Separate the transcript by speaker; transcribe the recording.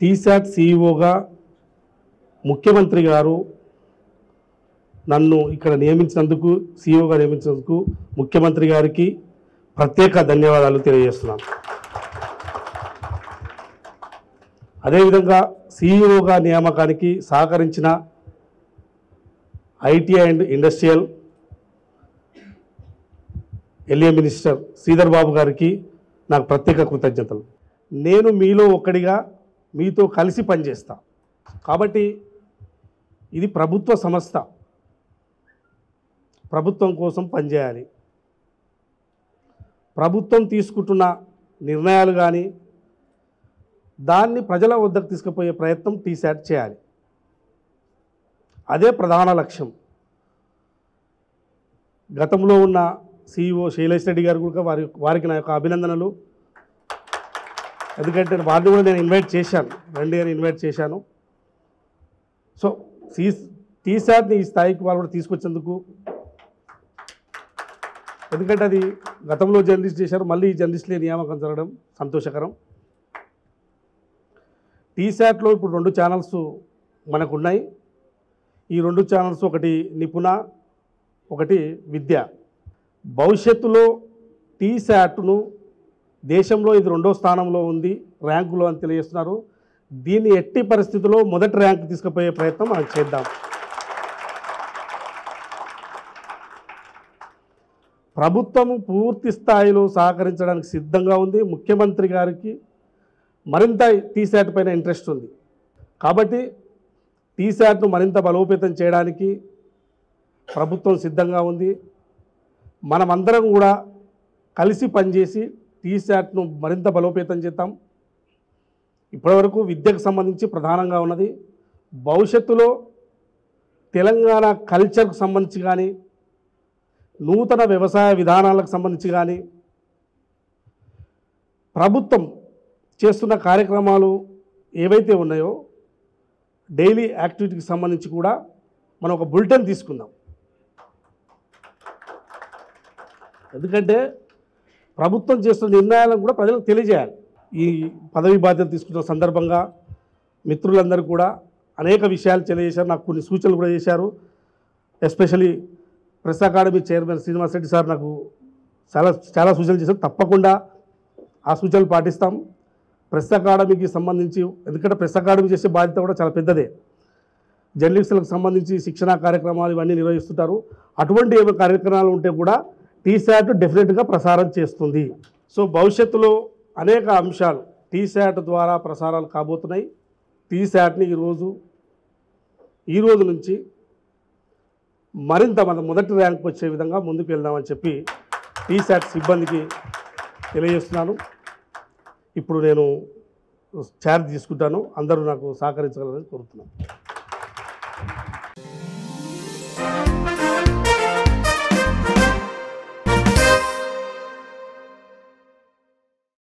Speaker 1: టీశాట్ సీఈఓగా ముఖ్యమంత్రి గారు నన్ను ఇక్కడ నియమించినందుకు, సీఈఓగా నియమించినందుకు ముఖ్యమంత్రి గారికి ప్రత్యేక ధన్యవాదాలు తెలియజేస్తున్నాను. అదేవిధంగా సీఈఓగా నియామకానికి సహకరించిన IT and industrial LA minister Sridhar Babu గారికి నాకు ప్రత్యేక కృతజ్ఞతలు. నేను మీలో ఒక్కడిగా మీతో కలిసి పనిచేస్తా. కాబట్టి ఇది ప్రభుత్వ సంస్థ, ప్రభుత్వం కోసం పనిచేయాలి. ప్రభుత్వం తీసుకుంటున్న నిర్ణయాలు కానీ దాన్ని ప్రజల వద్దకు తీసుకుపోయే ప్రయత్నం టీశాట్ చేయాలి. అదే ప్రధాన లక్ష్యం. గతంలో ఉన్న సీఈఓ శైలేష్ రెడ్డి గారు కూడా వారికి నా యొక్క అభినందనలు. ఎందుకంటే వారిని కూడా నేను ఇన్వైట్ చేశాను, రండి అని ఇన్వైట్ చేశాను. సో టీశాట్ని ఈ స్థాయికి వాళ్ళు కూడా తీసుకొచ్చేందుకు, ఎందుకంటే అది గతంలో జర్నలిస్ట్ చేశారు, మళ్ళీ ఈ జర్నలిస్టులే నియామకం జరగడం సంతోషకరం. టీశాట్లో ఇప్పుడు 2 ఛానల్స్ మనకు ఉన్నాయి. ఈ 2 ఛానల్స్, ఒకటి నిపుణ, ఒకటి విద్య. భవిష్యత్తులో టీశాట్ను దేశంలో ఇది 2వ స్థానంలో ఉంది ర్యాంకులో అని తెలియజేస్తున్నారు. దీన్ని ఎట్టి పరిస్థితుల్లో మొదటి ర్యాంకు తీసుకుపోయే ప్రయత్నం మనం చేద్దాం. ప్రభుత్వం పూర్తి స్థాయిలో సహకరించడానికి సిద్ధంగా ఉంది. ముఖ్యమంత్రి గారికి మరింత టీశాట్ పైన ఇంట్రెస్ట్ ఉంది. కాబట్టి టీశాట్ను మరింత బలోపేతం చేయడానికి ప్రభుత్వం సిద్ధంగా ఉంది. మనమందరం కూడా కలిసి పనిచేసి టీశాట్ను మరింత బలోపేతం చేద్దాం. ఇప్పటివరకు విద్యకు సంబంధించి ప్రధానంగా ఉన్నది. భవిష్యత్తులో తెలంగాణ కల్చర్కు సంబంధించి కానీ, నూతన వ్యవసాయ విధానాలకు సంబంధించి కానీ, ప్రభుత్వం చేస్తున్న కార్యక్రమాలు ఏవైతే ఉన్నాయో డైలీ యాక్టివిటీకి సంబంధించి కూడా మనం ఒక బులెటిన్ తీసుకుందాం. ఎందుకంటే ప్రభుత్వం చేస్తున్న నిర్ణయాలను కూడా ప్రజలకు తెలియజేయాలి. ఈ పదవి బాధ్యత తీసుకున్న సందర్భంగా మిత్రులందరూ కూడా అనేక విషయాలు తెలియజేశారు, నాకు కొన్ని సూచనలు కూడా చేశారు. Especially press academy chairman Srinivas Reddy sir నాకు చాలా సూచనలు చేశారు. తప్పకుండా ఆ సూచనలు పాటిస్తాం. ప్రెస్ అకాడమీకి సంబంధించి, ఎందుకంటే ప్రెస్ అకాడమీ చేసే బాధ్యత కూడా చాలా పెద్దదే. జర్నలిస్టులకు సంబంధించి శిక్షణా కార్యక్రమాలు ఇవన్నీ నిర్వహిస్తుంటారు. అటువంటి ఏమైనా కార్యక్రమాలు ఉంటే కూడా టీశాట్ డెఫినెట్గా ప్రసారం చేస్తుంది. సో భవిష్యత్తులో అనేక అంశాలు టీశాట్ ద్వారా ప్రసారాలు కాబోతున్నాయి. టీశాట్ని ఈ రోజు నుంచి మరింత మొదటి ర్యాంక్ వచ్చే విధంగా ముందుకు వెళ్దామని చెప్పి టీశాట్ సిబ్బందికి తెలియజేస్తున్నాను. ఇప్పుడు నేను ఛార్జ్ తీసుకుంటాను. అందరూ నాకు సహకరించగలరని కోరుతున్నాను.